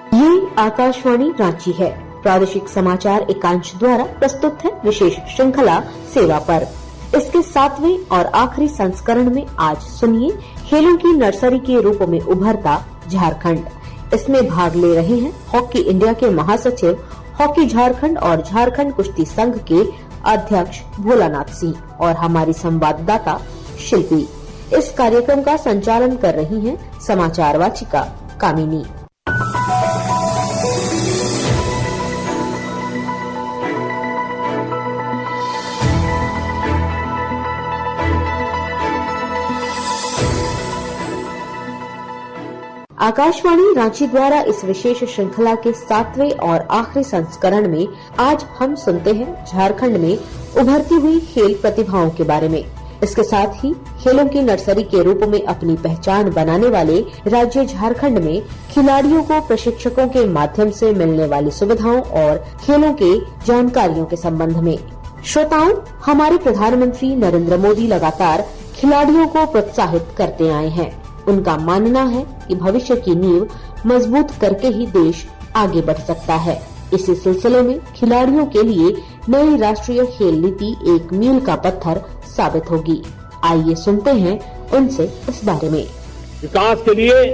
ये आकाशवाणी रांची है। प्रादेशिक समाचार एकांश द्वारा प्रस्तुत है विशेष श्रृंखला सेवा पर। इसके 7वें और आखिरी संस्करण में आज सुनिए खेलों की नर्सरी के रूप में उभरता झारखंड। इसमें भाग ले रहे हैं हॉकी इंडिया के महासचिव, हॉकी झारखंड और झारखंड कुश्ती संघ के अध्यक्ष भोलानाथ सिंह और हमारी संवाददाता शिल्पी। इस कार्यक्रम का संचालन कर रही हैं समाचार वाचिका कामिनी। आकाशवाणी रांची द्वारा इस विशेष श्रृंखला के 7वें और आखिरी संस्करण में आज हम सुनते हैं झारखंड में उभरती हुई खेल प्रतिभाओं के बारे में। इसके साथ ही खेलों की नर्सरी के रूप में अपनी पहचान बनाने वाले राज्य झारखंड में खिलाड़ियों को प्रशिक्षकों के माध्यम से मिलने वाली सुविधाओं और खेलों के जानकारियों के संबंध में। श्रोताओं, हमारे प्रधानमंत्री नरेंद्र मोदी लगातार खिलाड़ियों को प्रोत्साहित करते आए हैं। उनका मानना है कि भविष्य की नींव मजबूत करके ही देश आगे बढ़ सकता है। इसी सिलसिले में खिलाड़ियों के लिए नई राष्ट्रीय खेल नीति एक मील का पत्थर साबित होगी। आइए सुनते हैं उनसे इस बारे में। विकास के लिए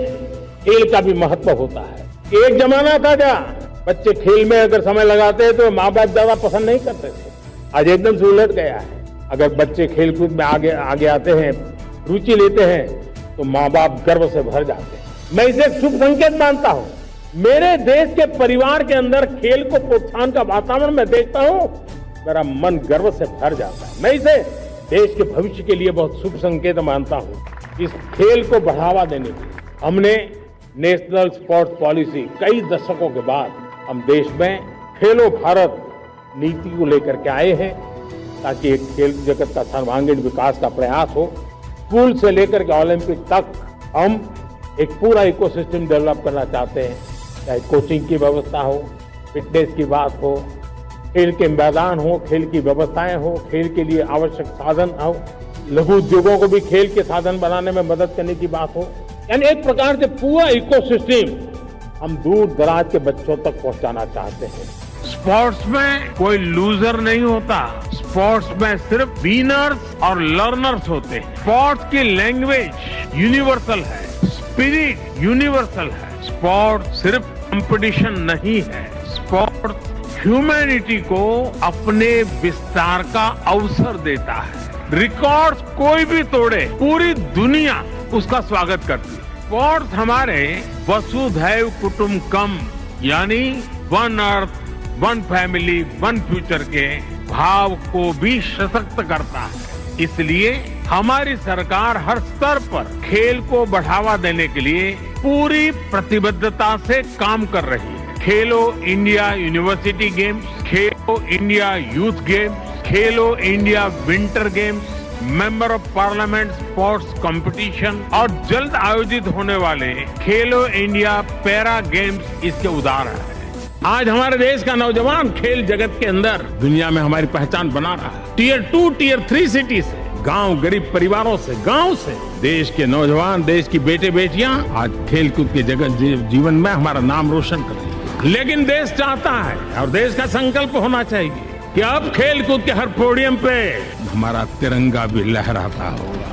खेल का भी महत्व होता है। एक जमाना था जहाँ बच्चे खेल में अगर समय लगाते हैं तो माँ बाप ज्यादा पसंद नहीं करते थे। आज एकदम से उलट गया है। अगर बच्चे खेलकूद में आगे आते हैं, रुचि लेते हैं, तो माँ बाप गर्व से भर जाते हैं। मैं इसे शुभ संकेत मानता हूँ। मेरे देश के परिवार के अंदर खेल को प्रोत्साहन का वातावरण मैं देखता हूँ, मेरा मन गर्व से भर जाता है। मैं इसे देश के भविष्य के लिए बहुत शुभ संकेत मानता हूँ। इस खेल को बढ़ावा देने के लिए हमने नेशनल स्पोर्ट्स पॉलिसी कई दशकों के बाद हम देश में खेलो भारत नीति को लेकर के आए हैं, ताकि एक खेल जगत का सर्वांगीण विकास का प्रयास हो। स्कूल से लेकर के ओलंपिक तक हम एक पूरा इकोसिस्टम डेवलप करना चाहते हैं। चाहे कोचिंग की व्यवस्था हो, फिटनेस की बात हो, खेल के मैदान हो, खेल की व्यवस्थाएं हो, खेल के लिए आवश्यक साधन हो, लघु उद्योगों को भी खेल के साधन बनाने में मदद करने की बात हो। यानी एक प्रकार से पूरा इकोसिस्टम हम दूर दराज के बच्चों तक पहुंचाना चाहते हैं। स्पोर्ट्स में कोई लूजर नहीं होता। स्पोर्ट्स में सिर्फ विनर्स और लर्नर्स होते हैं। स्पोर्ट्स की लैंग्वेज यूनिवर्सल है, स्पिरिट यूनिवर्सल है। स्पोर्ट सिर्फ कंपटीशन नहीं है। स्पोर्ट ह्यूमैनिटी को अपने विस्तार का अवसर देता है। रिकॉर्ड्स कोई भी तोड़े, पूरी दुनिया उसका स्वागत करती है। स्पोर्ट्स हमारे वसुधैव कुटुंबकम यानी one earth, one family, one future के भाव को भी सशक्त करता है। इसलिए हमारी सरकार हर स्तर पर खेल को बढ़ावा देने के लिए पूरी प्रतिबद्धता से काम कर रही है। खेलो India university games, Khelo India youth games, Khelo India winter games, member of parliament sports competition और जल्द आयोजित होने वाले खेलो इंडिया पैरा गेम्स इसके उदाहरण है। आज हमारे देश का नौजवान खेल जगत के अंदर दुनिया में हमारी पहचान बना रहा है। टियर 2, टियर 3 सिटी से, गांव, गरीब परिवारों से, गांव से देश के नौजवान, देश की बेटे बेटियां आज खेल कूद के जगत जीवन में हमारा नाम रोशन कर रही है। लेकिन देश चाहता है और देश का संकल्प होना चाहिए कि अब खेल कूद के हर पोडियम पे हमारा तिरंगा भी लहराता होगा।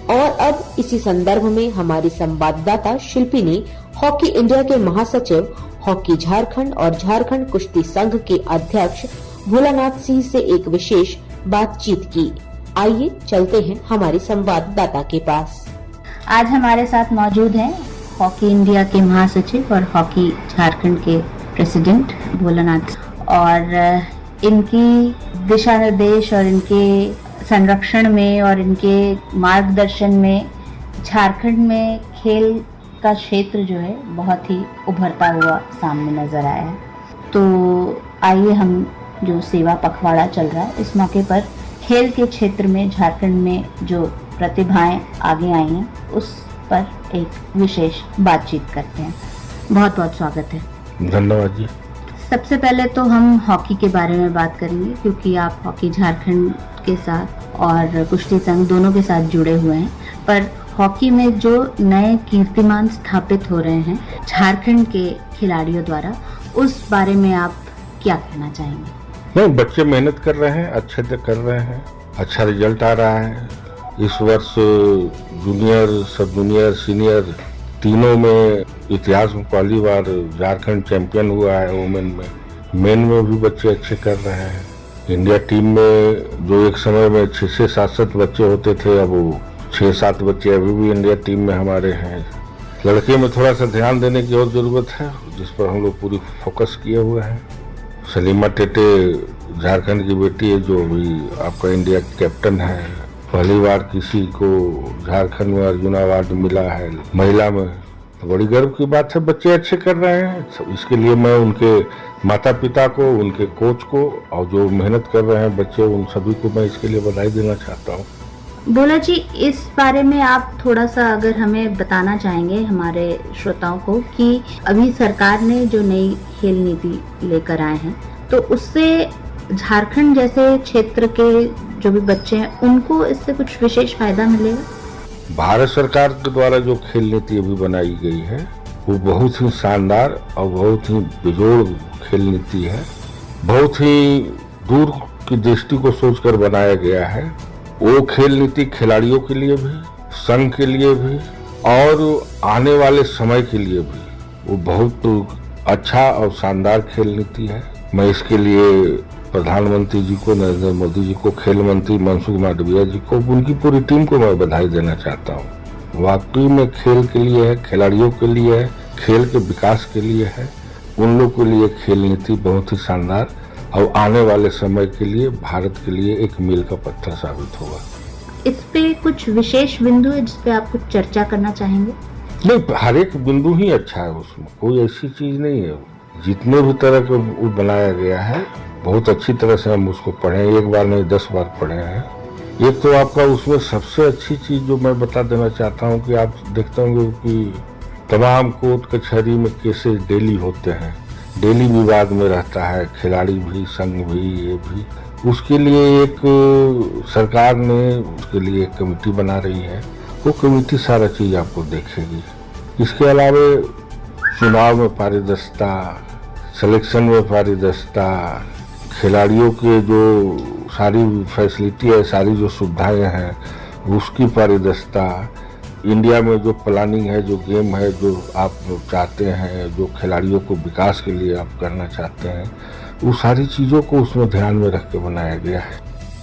और अब इसी संदर्भ में हमारी संवाददाता शिल्पी ने हॉकी इंडिया के महासचिव, हॉकी झारखंड और झारखंड कुश्ती संघ के अध्यक्ष भोलानाथ सिंह से एक विशेष बातचीत की। आइए चलते हैं हमारी संवाददाता के पास। आज हमारे साथ मौजूद हैं हॉकी इंडिया के महासचिव और हॉकी झारखंड के प्रेसिडेंट भोलानाथ, और इनकी दिशा निर्देश और इनके संरक्षण में और इनके मार्गदर्शन में झारखंड में खेल का क्षेत्र जो है बहुत ही उभरता हुआ सामने नजर आया है। तो आइए हम जो सेवा पखवाड़ा चल रहा है, इस मौके पर खेल के क्षेत्र में झारखंड में जो प्रतिभाएं आगे आई हैं उस पर एक विशेष बातचीत करते हैं। बहुत बहुत स्वागत है। धन्यवाद जी। सबसे पहले तो हम हॉकी के बारे में बात करेंगे, क्योंकि आप हॉकी झारखंड के साथ और कुश्ती संघ दोनों के साथ जुड़े हुए हैं, पर हॉकी में जो नए कीर्तिमान स्थापित हो रहे हैं झारखंड के खिलाड़ियों द्वारा, उस बारे में आप क्या कहना चाहेंगे? नहीं, बच्चे मेहनत कर रहे हैं, अच्छे से कर रहे हैं, अच्छा रिजल्ट आ रहा है। इस वर्ष जूनियर, सब जूनियर, सीनियर तीनों में इतिहास में पहली बार झारखंड चैंपियन हुआ है। वुमेन में, मेन में भी बच्चे अच्छे कर रहे हैं। इंडिया टीम में जो एक समय में 6 से 7 बच्चे होते थे, अब वो 6-7 बच्चे अभी भी इंडिया टीम में हमारे हैं। लड़के में थोड़ा सा ध्यान देने की और जरूरत है, जिस पर हम लोग पूरी फोकस किए हुए हैं। सलीमा टेटे झारखंड की बेटी है, जो भी आपका इंडिया की कैप्टन है। पहली बार किसी को झारखंड में अर्जुन अवार्ड मिला है महिला में, तो बड़ी गर्व की बात है। बच्चे अच्छे कर रहे हैं, इसके लिए मैं उनके माता पिता को, उनके कोच को और जो मेहनत कर रहे हैं बच्चे, उन सभी को मैं इसके लिए बधाई देना चाहता हूँ। भोला जी, इस बारे में आप थोड़ा सा अगर हमें बताना चाहेंगे हमारे श्रोताओं को कि अभी सरकार ने जो नई खेल नीति लेकर आए हैं, तो उससे झारखंड जैसे क्षेत्र के जो भी बच्चे हैं उनको इससे कुछ विशेष फायदा मिलेगा? भारत सरकार के द्वारा जो खेल नीति अभी बनाई गई है वो बहुत ही शानदार और बहुत ही बेजोड़ खेल नीति है। बहुत ही दूर की दृष्टि को सोचकर बनाया गया है। वो खेल नीति खिलाड़ियों के लिए भी, संघ के लिए भी और आने वाले समय के लिए भी वो बहुत अच्छा और शानदार खेल नीति है। मैं इसके लिए प्रधानमंत्री जी को, नरेंद्र मोदी जी को, खेल मंत्री मनसुख मांडविया जी को, उनकी पूरी टीम को मैं बधाई देना चाहता हूँ। वाकई में खेल के लिए है, खिलाड़ियों के लिए है, खेल के विकास के लिए है। उन लोग के लिए खेल नीति बहुत ही शानदार और आने वाले समय के लिए भारत के लिए एक मील का पत्थर साबित होगा। इस पे कुछ विशेष बिंदु है जिस पे आप कुछ चर्चा करना चाहेंगे? नहीं, हर एक बिंदु ही अच्छा है, उसमें कोई ऐसी चीज नहीं है। जितने भी तरह का बनाया गया है बहुत अच्छी तरह से हम उसको पढ़े, एक बार नहीं 10 बार पढ़े हैं। एक तो आपका उसमें सबसे अच्छी चीज जो मैं बता देना चाहता हूँ कि आप देखते होंगे कि तमाम कोर्ट कचहरी में केसेस डेली होते हैं, डेली विवाद में रहता है, खिलाड़ी भी, संघ भी, ये भी। उसके लिए एक सरकार ने उसके लिए एक कमेटी बना रही है। वो कमेटी सारा चीज आपको देखेगी। इसके अलावा चुनाव में पारदर्शिता, सिलेक्शन में पारदर्शिता, खिलाड़ियों के जो सारी फैसिलिटी है, सारी जो सुविधाएं हैं उसकी पारदर्शिता, इंडिया में जो प्लानिंग है, जो गेम है, जो आप चाहते हैं, जो खिलाड़ियों को विकास के लिए आप करना चाहते हैं, वो सारी चीज़ों को उसमें ध्यान में रख के बनाया गया है।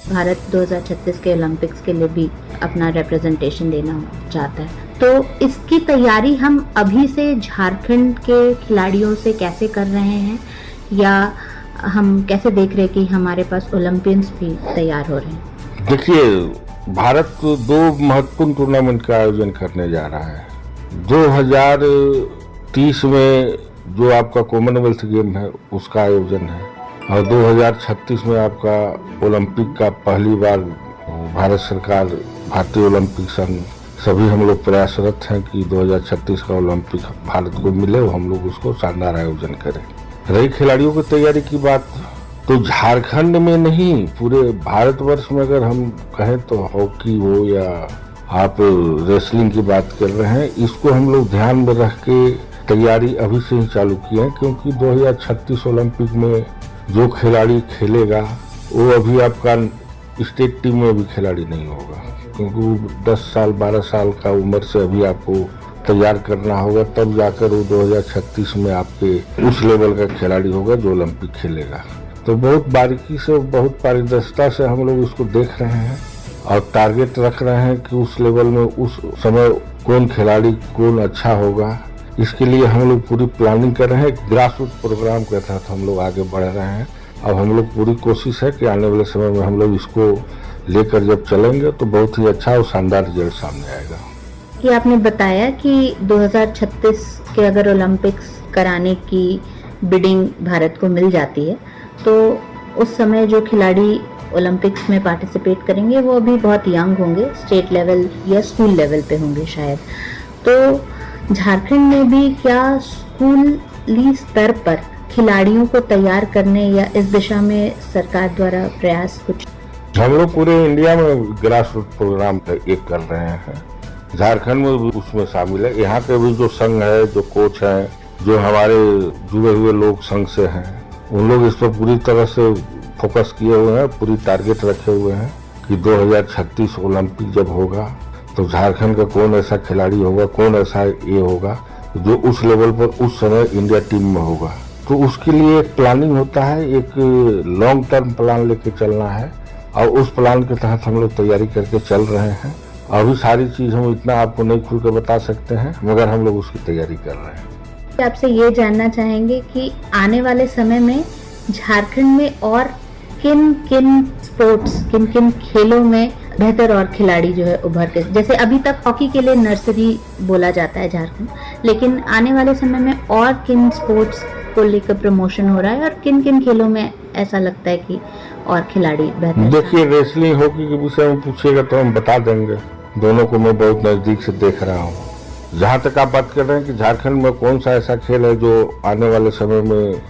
भारत 2036 के ओलंपिक्स के लिए भी अपना रिप्रेजेंटेशन देना चाहता है, तो इसकी तैयारी हम अभी से झारखंड के खिलाड़ियों से कैसे कर रहे हैं, या हम कैसे देख रहे हैं कि हमारे पास ओलंपियंस भी तैयार हो रहे हैं? देखिए, भारत 2 महत्वपूर्ण टूर्नामेंट का आयोजन करने जा रहा है। 2030 में जो आपका कॉमनवेल्थ गेम है उसका आयोजन है, और 2036 में आपका ओलंपिक का पहली बार भारत सरकार, भारतीय ओलंपिक संघ, सभी हम लोग प्रयासरत हैं कि 2036 का ओलंपिक भारत को मिले और हम लोग उसको शानदार आयोजन करें। रही खिलाड़ियों की तैयारी की बात, तो झारखंड में नहीं पूरे भारतवर्ष में अगर हम कहें तो हॉकी हो या आप रेसलिंग की बात कर रहे हैं, इसको हम लोग ध्यान में रख के तैयारी अभी से ही चालू की है। क्योंकि 2036 ओलंपिक में जो खिलाड़ी खेलेगा वो अभी आपका स्टेट टीम में भी खिलाड़ी नहीं होगा, क्योंकि वो 10 साल 12 साल का उम्र से अभी आपको तैयार करना होगा, तब जाकर वो 2036 में आपके उस लेवल का खिलाड़ी होगा जो ओलंपिक खेलेगा। तो बहुत बारीकी से, बहुत पारदर्शिता से हम लोग उसको देख रहे हैं और टारगेट रख रहे हैं कि उस लेवल में उस समय कौन खिलाड़ी कौन अच्छा होगा। इसके लिए हम लोग पूरी प्लानिंग कर रहे हैं। ग्रास रूट प्रोग्राम के तहत हम लोग आगे बढ़ रहे हैं। अब हम लोग पूरी कोशिश है कि आने वाले समय में हम लोग इसको लेकर जब चलेंगे तो बहुत ही अच्छा और शानदार रिजल्ट सामने आएगा। कि आपने बताया कि 2036 के अगर ओलंपिक्स कराने की बिडिंग भारत को मिल जाती है तो उस समय जो खिलाड़ी ओलंपिक्स में पार्टिसिपेट करेंगे वो अभी बहुत यंग होंगे, स्टेट लेवल या स्कूल लेवल पे होंगे शायद। तो झारखंड में भी क्या स्कूली स्तर पर खिलाड़ियों को तैयार करने या इस दिशा में सरकार द्वारा प्रयास कुछ? हम लोग पूरे इंडिया में ग्रास रूट प्रोग्राम एक कर रहे हैं। झारखंड में भी उसमें शामिल है। यहाँ के भी जो संघ है, जो कोच हैं, जो हमारे जुड़े हुए लोग संघ से हैं, उन लोग इस पर पूरी तरह से फोकस किए हुए हैं, पूरी टारगेट रखे हुए हैं कि 2036 ओलंपिक जब होगा तो झारखंड का कौन ऐसा खिलाड़ी होगा, कौन ऐसा ये होगा जो उस लेवल पर उस समय इंडिया टीम में होगा। तो उसके लिए एक प्लानिंग होता है, एक लॉन्ग टर्म प्लान लेके चलना है और उस प्लान के तहत हम लोग तैयारी करके चल रहे हैं। अभी सारी चीज हम इतना आपको नहीं खुल कर बता सकते हैं, मगर हम लोग उसकी तैयारी कर रहे हैं। आपसे ये जानना चाहेंगे कि आने वाले समय में झारखंड में और किन किन स्पोर्ट्स, किन किन खेलों में बेहतर और खिलाड़ी जो है उभर के, जैसे अभी तक हॉकी के लिए नर्सरी बोला जाता है झारखंड, लेकिन आने वाले समय में और किन स्पोर्ट्स को लेकर प्रमोशन हो रहा है और किन किन खेलों में ऐसा लगता है कि और खिलाड़ी बेहतर? देखिए, रेसलिंग, हॉकी के विषय में पूछिएगा तो हम बता देंगे, दोनों को मैं बहुत नजदीक से देख रहा हूँ। जहाँ तक आप बात कर रहे हैं कि झारखंड में कौन सा ऐसा खेल है जो आने वाले समय में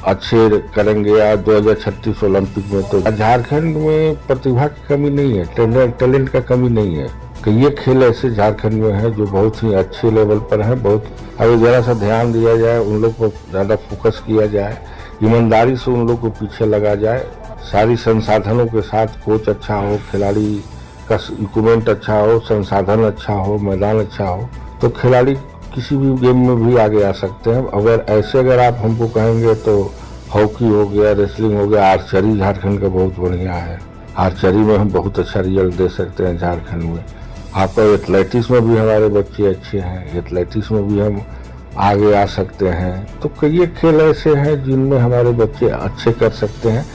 अच्छे करेंगे या 2036 ओलंपिक में, तो झारखंड में प्रतिभा की कमी नहीं है, टैलेंट का कमी नहीं है कि ये खेल ऐसे झारखंड में है जो बहुत ही अच्छे लेवल पर है। बहुत अगर जरा सा ध्यान दिया जाए, उन लोग पर ज्यादा फोकस किया जाए, ईमानदारी से उन लोग को पीछे लगा जाए, सारी संसाधनों के साथ, कोच अच्छा हो, खिलाड़ी का इक्विपमेंट अच्छा हो, संसाधन अच्छा हो, मैदान अच्छा हो, तो खिलाड़ी किसी भी गेम में भी आगे आ सकते हैं। अगर आप हमको कहेंगे तो हॉकी हो गया, रेसलिंग हो गया, आर्चरी झारखंड का बहुत बढ़िया है, आर्चरी में हम बहुत अच्छा रिजल्ट दे सकते हैं झारखंड में। आपका एथलेटिक्स में भी हमारे बच्चे अच्छे हैं, एथलेटिक्स में भी हम आगे आ सकते हैं। तो कई खेल ऐसे हैं जिनमें हमारे बच्चे अच्छे कर सकते हैं,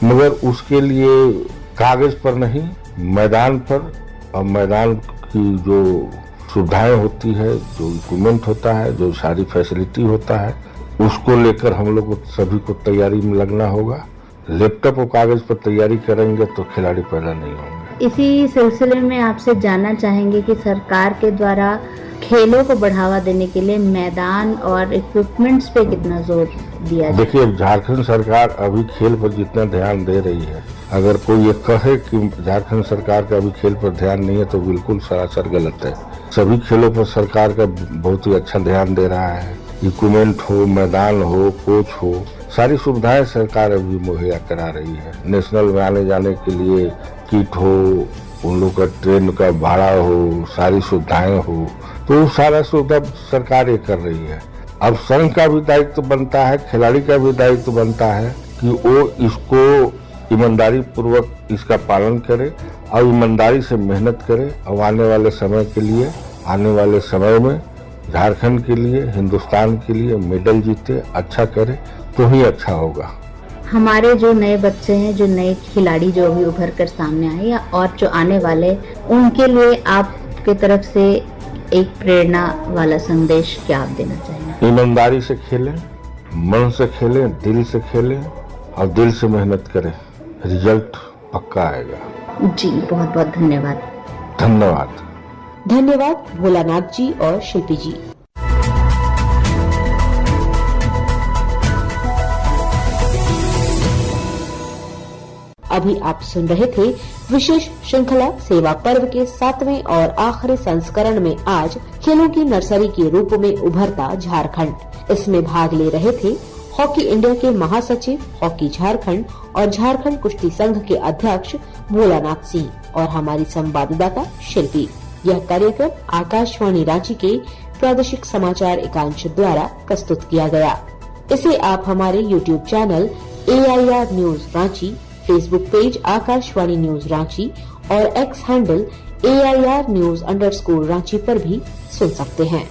मगर उसके लिए कागज पर नहीं, मैदान पर, और मैदान की जो सुविधाएं होती है, जो इक्विपमेंट होता है, जो सारी फैसिलिटी होता है, उसको लेकर हम लोग सभी को तैयारी में लगना होगा। लैपटॉप और कागज पर तैयारी करेंगे तो खिलाड़ी पैदा नहीं होंगे। इसी सिलसिले में आपसे जानना चाहेंगे कि सरकार के द्वारा खेलों को बढ़ावा देने के लिए मैदान और इक्विपमेंट्स पे कितना जोर दिया जाए? देखिए, झारखंड सरकार अभी खेल पर जितना ध्यान दे रही है, अगर कोई ये कहे कि झारखंड सरकार का अभी खेल पर ध्यान नहीं है तो बिल्कुल सरासर गलत है। सभी खेलों पर सरकार का बहुत ही अच्छा ध्यान दे रहा है। इक्विपमेंट हो, मैदान हो, कोच हो, सारी सुविधाएं सरकार अभी मुहैया करा रही है। नेशनल में आने जाने के लिए किट हो, उन लोग का ट्रेन का भाड़ा हो, सारी सुविधाएं हो, तो सारा सुविधा सरकार ये कर रही है। अब संघ का भी दायित्व बनता है, खिलाड़ी का भी दायित्व बनता है कि वो इसको ईमानदारी पूर्वक इसका पालन करे और ईमानदारी से मेहनत करे और आने वाले समय के लिए, आने वाले समय में झारखंड के लिए, हिंदुस्तान के लिए मेडल जीते, अच्छा करे तो ही अच्छा होगा। हमारे जो नए बच्चे हैं, जो नए खिलाड़ी जो अभी उभर कर सामने आए या और जो आने वाले, उनके लिए आपके तरफ से एक प्रेरणा वाला संदेश क्या आप देना चाहेंगे? ईमानदारी से खेलें, मन से खेलें, दिल से खेलें और दिल से मेहनत करें, रिजल्ट पक्का आएगा। जी, बहुत बहुत धन्यवाद। धन्यवाद। धन्यवाद भोलानाथ जी और शिल्पी जी। अभी आप सुन रहे थे विशेष श्रृंखला सेवा पर्व के 7वें और आखिरी संस्करण में आज खेलों की नर्सरी के रूप में उभरता झारखंड। इसमें भाग ले रहे थे हॉकी इंडिया के महासचिव, हॉकी झारखंड और झारखंड कुश्ती संघ के अध्यक्ष भोलानाथ सिंह और हमारी संवाददाता शिल्पी। यह कार्यक्रम आकाशवाणी रांची के प्रादेशिक समाचार एकांश द्वारा प्रस्तुत किया गया। इसे आप हमारे YouTube channel AIR news Ranchi, Facebook page Akashvani news Ranchi और X handle AIR news _ Ranchi पर भी सुन सकते हैं।